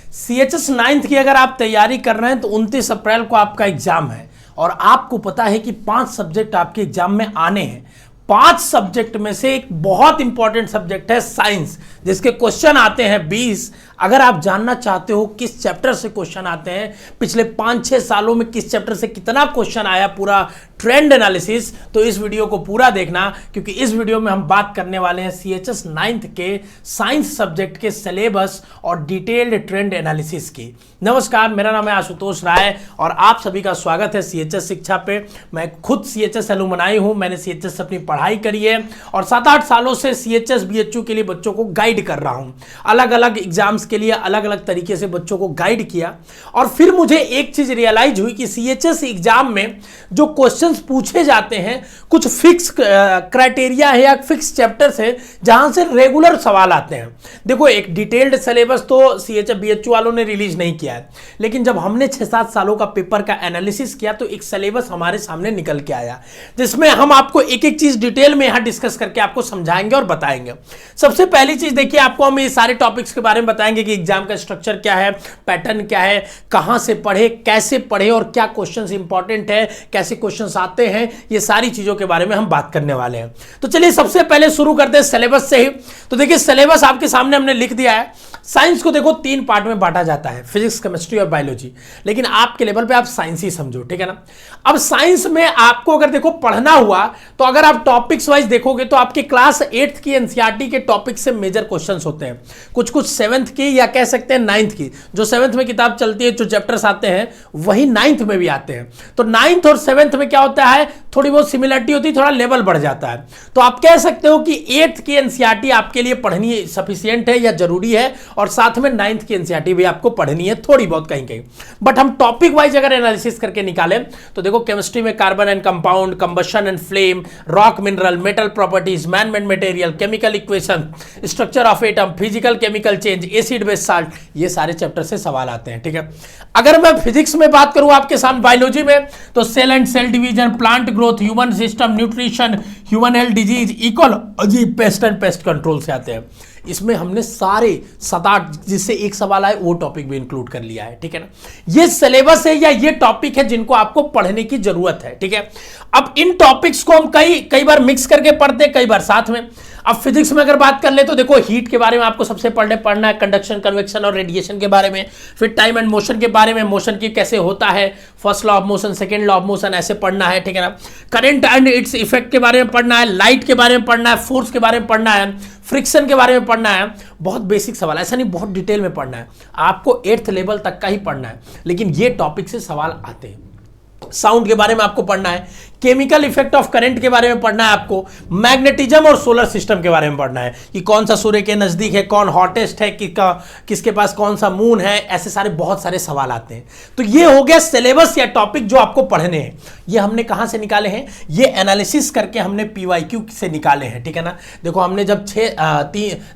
CHS 9th की अगर आप तैयारी कर रहे हैं तो 29 अप्रैल को आपका एग्जाम है और आपको पता है कि 5 सब्जेक्ट आपके एग्जाम में आने हैं। 5 सब्जेक्ट में से एक बहुत इंपॉर्टेंट सब्जेक्ट है साइंस, जिसके क्वेश्चन आते हैं 20। अगर आप जानना चाहते हो किस चैप्टर से क्वेश्चन आते हैं, पिछले 5-6 सालों में किस चैप्टर से कितना क्वेश्चन आया, पूरा ट्रेंड एनालिसिस, तो इस वीडियो को पूरा देखना, क्योंकि इस वीडियो में हम बात करने वाले हैं CHS 9th के साइंस सब्जेक्ट के सिलेबस और डिटेल्ड ट्रेंड एनालिसिस की। नमस्कार, मेरा नाम है आशुतोष राय और आप सभी का स्वागत है CHS शिक्षा पे। मैं खुद CHS एलुमनाई हूं, मैंने CHS से अपनी पढ़ाई करी है और 7-8 सालों से CHS BHU के लिए बच्चों को गाइड कर रहा हूं। अलग अलग एग्जाम्स के लिए अलग अलग तरीके से बच्चों को गाइड किया और फिर मुझे एक चीज रियलाइज हुई कि CHS एग्जाम में जो क्वेश्चंस पूछे जाते हैं कुछ फिक्स क्राइटेरिया है या फिक्स चैप्टर्स है जहां से रेगुलर सवाल आते हैं। देखो, एक डिटेल्ड सिलेबस तो CHS BHU वालों ने रिलीज नहीं किया है, लेकिन जब हमने 6-7 सालों का पेपर का एनालिसिस किया तो एक सिलेबस हमारे सामने निकल के आया, जिसमें हम आपको एक एक चीज डिटेल में यहां डिस्कस करके आपको समझाएंगे और बताएंगे। सबसे पहली चीज देखिए, आपको हम ये सारे टॉपिक्स के बारे में बताएंगे कि एग्जाम का स्ट्रक्चर क्या है, पैटर्न क्या है, कहां से पढ़े, कैसे पढ़े और क्या क्वेश्चंस इंपॉर्टेंट है, कैसे क्वेश्चंस आते हैं, ये सारी चीजों के बारे में हम बात करने वाले हैं। तो चलिए सबसे पहले शुरू करते हैं सिलेबस से ही। तो देखिए, सिलेबस आपके सामने हमने लिख दिया है। साइंस को देखो 3 पार्ट में बांटा जाता है, फिजिक्स, केमिस्ट्री और बायोलॉजी, लेकिन आपके लेवल पे आप साइंस ही समझो, ठीक है ना। अब साइंस में आपको अगर देखो पढ़ना हुआ तो अगर आप टॉपिक्स वाइज देखोगे तो आपके क्लास 8th की NCERT के टॉपिक से मेजर क्वेश्चंस होते हैं, कुछ 7th की या कह सकते हैं 9th की। जो 7th में किताब चलती है, जो चैप्टर्स आते हैं वही 9th में भी आते हैं। तो 9th और 7th में क्या होता है, थोड़ी बहुत सिमिलरिटी होती है, थोड़ा लेवल बढ़ जाता है। तो आप कह सकते हो कि 8th की NCERT आपके लिए पढ़नी सफिशिएंट है या जरूरी है, और साथ में 9th की NCERT भी आपको पढ़नी है थोड़ी बहुत कहीं कहीं। बट हम टॉपिक वाइज अगर एनालिसिस करके निकालें तो देखो, केमिस्ट्री में carbon and compound, combustion and flame, rock mineral, metal properties, man made material, chemical equation, structure of atom, physical chemical change, acid base salt, ये सारे चैप्टर से सवाल आते हैं, ठीक है। अगर मैं फिजिक्स में बात करूं आपके सामने, बायोलॉजी में, तो cell and cell division, plant growth, human system, nutrition, human health, disease, ecology, pest and pest control से आते हैं। इसमें हमने सारे 7-8 जिससे एक सवाल आए वो टॉपिक भी इंक्लूड कर लिया है, ठीक है ना। ये सिलेबस है या ये टॉपिक है जिनको आपको पढ़ने की जरूरत है, ठीक है। अब इन टॉपिक्स को हम कई बार मिक्स करके पढ़ते हैं, कई बार साथ में। अब फिजिक्स में अगर बात कर ले तो देखो, हीट के बारे में आपको सबसे पढ़ना है, कंडक्शन, कन्वेक्शन और रेडिएशन के बारे में। फिर टाइम एंड मोशन के बारे में, मोशन की कैसे होता है, first law of motion, second law of motion, ऐसे पढ़ना है, ठीक है ना। करंट एंड इट्स इफेक्ट के बारे में पढ़ना है, लाइट के बारे में पढ़ना है, फोर्स के बारे में पढ़ना है, फ्रिक्शन के बारे में पढ़ना है। बहुत बेसिक सवाल, ऐसा नहीं बहुत डिटेल में पढ़ना है, आपको 8th लेवल तक का ही पढ़ना है, लेकिन ये टॉपिक से सवाल आते हैं। साउंड के बारे में आपको पढ़ना है, केमिकल इफेक्ट ऑफ करंट के बारे में पढ़ना है आपको, मैग्नेटिज्म और सोलर सिस्टम के बारे में पढ़ना है कि कौन सा सूर्य के नजदीक है, कौन हॉटेस्ट है, किसके पास कौन सा मून है, ऐसे सारे बहुत सारे सवाल आते हैं। तो ये हो गया सिलेबस या टॉपिक जो आपको पढ़ने हैं। ये हमने कहां से निकाले हैं, ये एनालिसिस करके हमने PYQ से निकाले हैं, ठीक है ना। देखो, हमने जब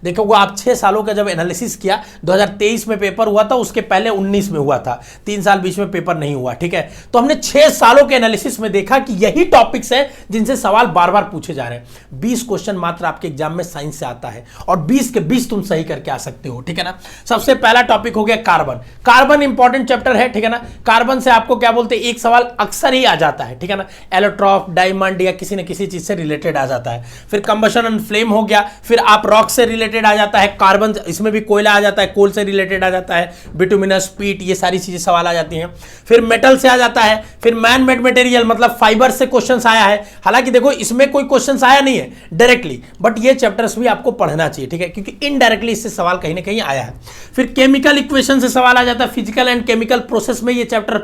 देखोगे आप 6 सालों का जब एनालिसिस किया, 2023 में पेपर हुआ था, उसके पहले 19 में हुआ था, 3 साल बीच में पेपर नहीं हुआ, ठीक है। तो हमने 6 सालों के एनालिसिस में देखा कि यही टॉपिक्स हैं जिनसे सवाल बार बार पूछे जा रहे हैं। 20 क्वेश्चन मात्र आपके एग्जाम में साइंस से आता है और 20 के 20 तुम सही करके आ सकते हो, ठीक है ना। सबसे पहला टॉपिक हो गया कार्बन। कार्बन इंपॉर्टेंट चैप्टर है, ठीक है ना। कार्बन से आपको क्या बोलते हैं, एक सवाल अक्सर ही आ जाता है, ठीक है ना। एलोट्रॉप, डायमंड या किसी न किसी चीज से रिलेटेड आ जाता है। फिर कंबशन एंड फ्लेम हो गया, फिर आप रॉक से रिलेटेड आ जाता है, कार्बन, इसमें भी कोयला आ जाता है, कोल से रिलेटेड आ जाता है, बिटुमिनस, पीट, ये सारी चीजें सवाल आ जाती हैं। फिर मेटल से आ जाता है, फिर मैन मेड मटेरियल मतलब फाइबर से क्वेश्चंस आया है। हालांकि देखो, इसमें कोई क्वेश्चंस आया नहीं है डायरेक्टली, बट ये चैप्टर्स भी आपको पढ़ना चाहिए, ठीक है, क्योंकि इनडायरेक्टली इससे सवाल कहीं ना कहीं आया है। फिर केमिकल इक्वेशन से सवाल आ जाता है, फिजिकल एंड केमिकल प्रोसेस में ये चैप्टर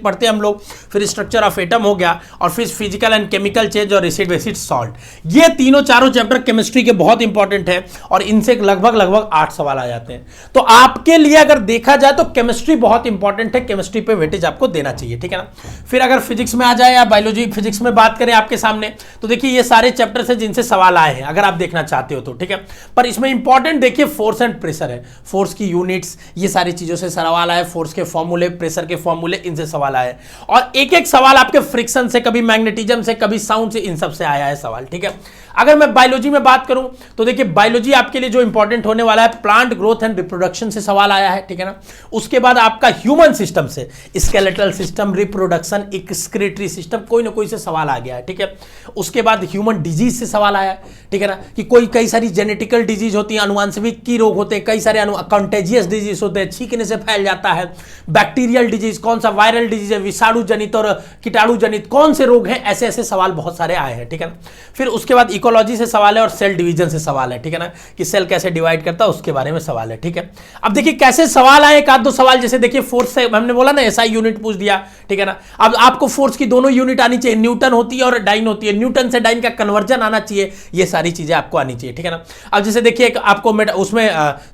पढ़ते हम लोग। फिर स्ट्रक्चर ऑफ एटम हो गया, और फिर फिजिकल एंड केमिकल चेंज और एसिड बेसिड सॉल्ट। ये तीनों चारों चैप्टर केमिस्ट्री के बहुत इंपॉर्टेंट है और इनसे लगभग 8 सवाल आ जाते हैं। तो आपके लिए अगर देखा जाए तो केमिस्ट्री बहुत इंपॉर्टेंट है, केमिस्ट्री पे वेटेज आपको देना चाहिए, ठीक है ना। फिर अगर फिजिक्स में आ जाए या बायोलॉजी, फिजिक्स में बात करें आपके सामने, तो देखिए ये सारे चैप्टर्स हैं जिनसे सवाल आए हैं, अगर आप देखना चाहते हो तो, ठीक है। पर इसमें इंपॉर्टेंट देखिए फोर्स एंड प्रेशर है, फोर्स की यूनिट्स, ये सारी चीजों से सवाल आए, फोर्स के फॉर्मूले, प्रेशर के फॉर्मूले, इनसे सवाल आए। और एक एक सवाल आपके फ्रिक्शन से, कभी मैग्नेटिज्म से, कभी साउंड से, इन सब से आया है सवाल, ठीक है। अगर मैं बायोलॉजी में बात करूं तो देखिए बायोलॉजी आपके लिए जो इंपॉर्टेंट होने वाला है, प्लांट ग्रोथ एंड रिप्रोडक्शन से सवाल आया है, ठीक है ना। उसके बाद आपका ह्यूमन सिस्टम से, skeletal system, reproduction, excretory system, कोई ना कोई से सवाल आ गया है, ठीक है। उसके बाद ह्यूमन डिजीज से सवाल आया है, ठीक है ना, कि कई सारी जेनेटिकल डिजीज होती है, अनुवांशिक की रोग होते हैं, कई सारे कंटेजियस डिजीज होते हैं, छींकने से फैल जाता है, बैक्टीरियल डिजीज, कौन सा वायरल डिजीज है, विषाणु जनित और कीटाणु जनित कौन से रोग हैं, ऐसे ऐसे सवाल बहुत सारे आए हैं, ठीक है ना। फिर उसके बाद इकोलॉजी से सवाल है और सेल डिवीजन से सवाल है, ठीक है ना, कि सेल कैसे डिवाइड करता है उसके बारे में सवाल है, ठीक है। अब देखिए कैसे सवाल आए, एक आध दो सवाल, जैसे देखिए फोर्स से हमने बोला ना एसआई यूनिट पूछ दिया, ठीक है ना। अब आपको फोर्स की दोनों यूनिट आनी चाहिए, न्यूटन होती है और डाइन होती है, न्यूटन से डाइन का कन्वर्जन आना चाहिए, ये सारी चीजें आपको आनी चाहिए, ठीक है ना। अब जैसे देखिए आपको उसमें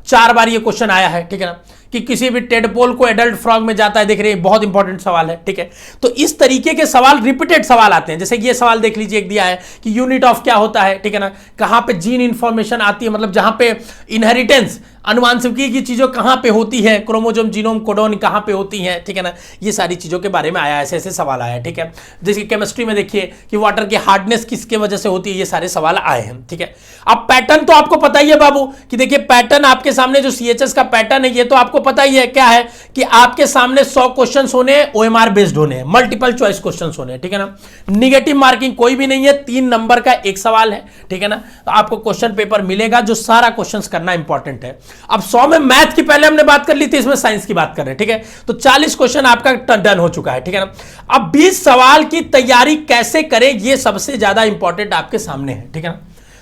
4 बार ये क्वेश्चन आया है, ठीक है ना, कि किसी भी टेडपोल को एडल्ट फ्रॉग में जाता है, देख रहे हैं, बहुत इंपॉर्टेंट सवाल है, ठीक है। तो इस तरीके के सवाल रिपीटेड सवाल आते हैं। जैसे ये सवाल देख लीजिए, एक दिया है कि यूनिट ऑफ क्या होता है, ठीक है ना, कहां पे जीन इंफॉर्मेशन आती है, मतलब जहां पे इनहेरिटेंस, अनुवांशिकी की चीजों कहां पे होती है, क्रोमोसोम, जीनोम, कोडोन कहां पे होती हैं, ठीक है ना, ये सारी चीजों के बारे में आया, ऐसे ऐसे सवाल आया, ठीक है। जैसे केमिस्ट्री में देखिए कि वाटर की हार्डनेस किसके वजह से होती है, ये सारे सवाल आए हैं, ठीक है। अब पैटर्न तो आपको पता ही है बाबू, कि देखिए पैटर्न आपके सामने जो सीएचएस का पैटर्न है, ये तो आपको पता ही है क्या है, कि आपके सामने 100 क्वेश्चन होने, ओएमआर बेस्ड होने, मल्टीपल चॉइस क्वेश्चन होने, ठीक है ना। निगेटिव मार्किंग कोई भी नहीं है, 3 नंबर का एक सवाल है, ठीक है ना। तो आपको क्वेश्चन पेपर मिलेगा जो सारा क्वेश्चन करना इंपॉर्टेंट है। अब 100 में मैथ की पहले हमने बात कर ली थी, इसमें साइंस की बात कर रहे हैं, ठीक है। तो 40 क्वेश्चन आपका डन हो चुका है, ठीक है ना। अब 20 सवाल की तैयारी कैसे करें, ये सबसे ज्यादा इंपॉर्टेंट आपके सामने है, ठीक है ना।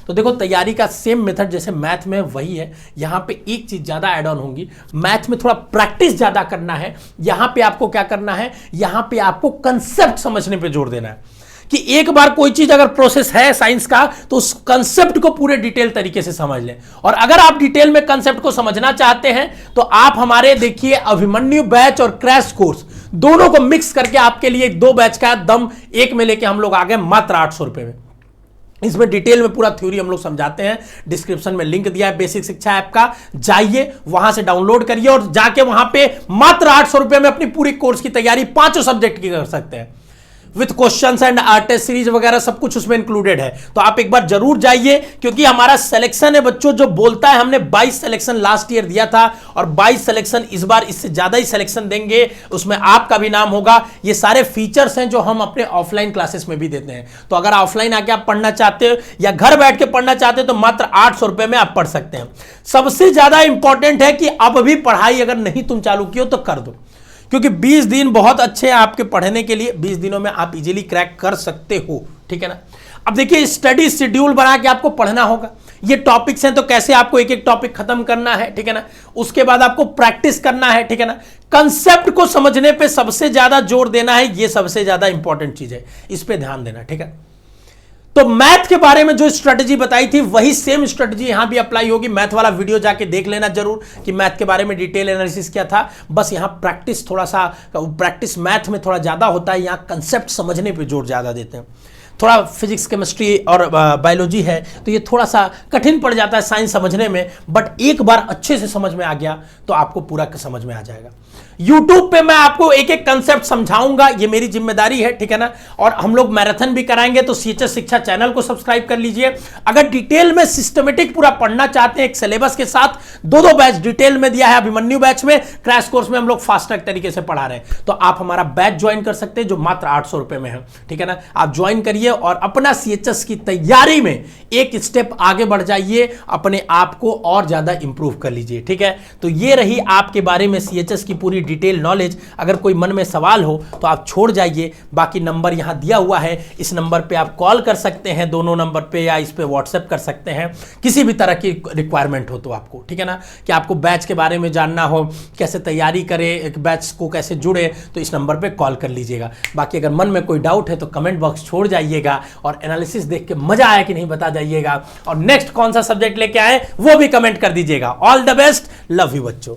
तो देखो तैयारी का सेम मेथड जैसे मैथ में वही है, यहां पे एक चीज ज्यादा ऐड ऑन होगी, मैथ में थोड़ा प्रैक्टिस ज्यादा करना है, यहां पे आपको क्या करना है, यहां पे आपको कंसेप्ट समझने पे जोर देना है, कि एक बार कोई चीज अगर प्रोसेस है साइंस का तो उस कंसेप्ट को पूरे डिटेल तरीके से समझ लें। और अगर आप डिटेल में कंसेप्ट को समझना चाहते हैं तो आप हमारे देखिए अभिमन्यु बैच और क्रैश कोर्स दोनों को मिक्स करके आपके लिए 2 बैच का दम एक में लेके हम लोग आ गए मात्र 800 रुपए में। इसमें डिटेल में पूरा थ्योरी हम लोग समझाते हैं, डिस्क्रिप्शन में लिंक दिया है बेसिक शिक्षा ऐप का, जाइए वहां से डाउनलोड करिए और जाके वहां पे मात्र 800 रुपए में अपनी पूरी कोर्स की तैयारी 5 सब्जेक्ट की कर सकते हैं, with questions and test series वगैरह सब कुछ उसमें इंक्लूडेड है। तो आप एक बार जरूर जाइए, क्योंकि हमारा सिलेक्शन है बच्चों जो बोलता है, हमने 22 सिलेक्शन लास्ट ईयर दिया था और 22 सिलेक्शन इस बार इससे ज्यादा ही सिलेक्शन देंगे, उसमें आपका भी नाम होगा। ये सारे फीचर्स हैं जो हम अपने ऑफलाइन क्लासेस में भी देते हैं। तो अगर ऑफलाइन आके आप पढ़ना चाहते हो या घर बैठ के पढ़ना चाहते हो तो मात्र 800 रुपए में आप पढ़ सकते हैं। सबसे ज्यादा इंपॉर्टेंट है कि अब भी पढ़ाई अगर नहीं तुम चालू किए तो कर दो, क्योंकि 20 दिन बहुत अच्छे हैं आपके पढ़ने के लिए, 20 दिनों में आप इजीली क्रैक कर सकते हो, ठीक है ना। अब देखिए स्टडी शेड्यूल बना के आपको पढ़ना होगा, ये टॉपिक्स हैं तो कैसे आपको एक एक टॉपिक खत्म करना है, ठीक है ना। उसके बाद आपको प्रैक्टिस करना है, ठीक है ना। कंसेप्ट को समझने पे सबसे ज्यादा जोर देना है, ये सबसे ज्यादा इंपॉर्टेंट चीज है, इस पे ध्यान देना, ठीक है। तो मैथ के बारे में जो स्ट्रेटजी बताई थी वही सेम स्ट्रेटजी यहां भी अप्लाई होगी। मैथ वाला वीडियो जाके देख लेना जरूर कि मैथ के बारे में डिटेल एनालिसिस क्या था। बस यहां प्रैक्टिस थोड़ा सा, प्रैक्टिस मैथ में थोड़ा ज्यादा होता है, यहां कंसेप्ट समझने पे जोर ज्यादा देते हैं। थोड़ा फिजिक्स, केमिस्ट्री और बायोलॉजी है तो ये थोड़ा सा कठिन पड़ जाता है साइंस समझने में, बट एक बार अच्छे से समझ में आ गया तो आपको पूरा समझ में आ जाएगा। YouTube पे मैं आपको एक एक कंसेप्ट समझाऊंगा, ये मेरी जिम्मेदारी है, ठीक है ना। और हम लोग मैराथन भी कराएंगे, तो सीएचएस शिक्षा चैनल को सब्सक्राइब कर लीजिए। अगर डिटेल में सिस्टमेटिक पूरा पढ़ना चाहते हैं एक सिलेबस के साथ, 2 बैच डिटेल में दिया है, अभिमन्यु बैच में, क्रैश कोर्स में हम लोग फास्ट ट्रैक तरीके से पढ़ा रहे हैं, तो आप हमारा बैच ज्वाइन कर सकते हैं जो मात्र 800 रुपए में है, ठीक है ना। आप ज्वाइन करिए और अपना सीएचएस की तैयारी में एक स्टेप आगे बढ़ जाइए, अपने आप को और ज्यादा इंप्रूव कर लीजिए, ठीक है। तो ये रही आपके बारे में सीएचएस की पूरी डिटेल नॉलेज। अगर कोई मन में सवाल हो तो आप छोड़ जाइए, बाकी नंबर यहां दिया हुआ है, इस नंबर पे आप कॉल कर सकते हैं, दोनों नंबर पे, या इस पे व्हाट्सएप कर सकते हैं, किसी भी तरह की रिक्वायरमेंट हो तो आपको, ठीक है ना। कि आपको बैच के बारे में जानना हो, कैसे तैयारी करें, एक बैच को कैसे जुड़े, तो इस नंबर पे कॉल कर लीजिएगा। बाकी अगर मन में कोई डाउट है तो कमेंट बॉक्स छोड़ जाइएगा और एनालिसिस देख के मजा आया कि नहीं बता जाइएगा, और नेक्स्ट कौन सा सब्जेक्ट लेके आए वो भी कमेंट कर दीजिएगा। All the best, love you बच्चों।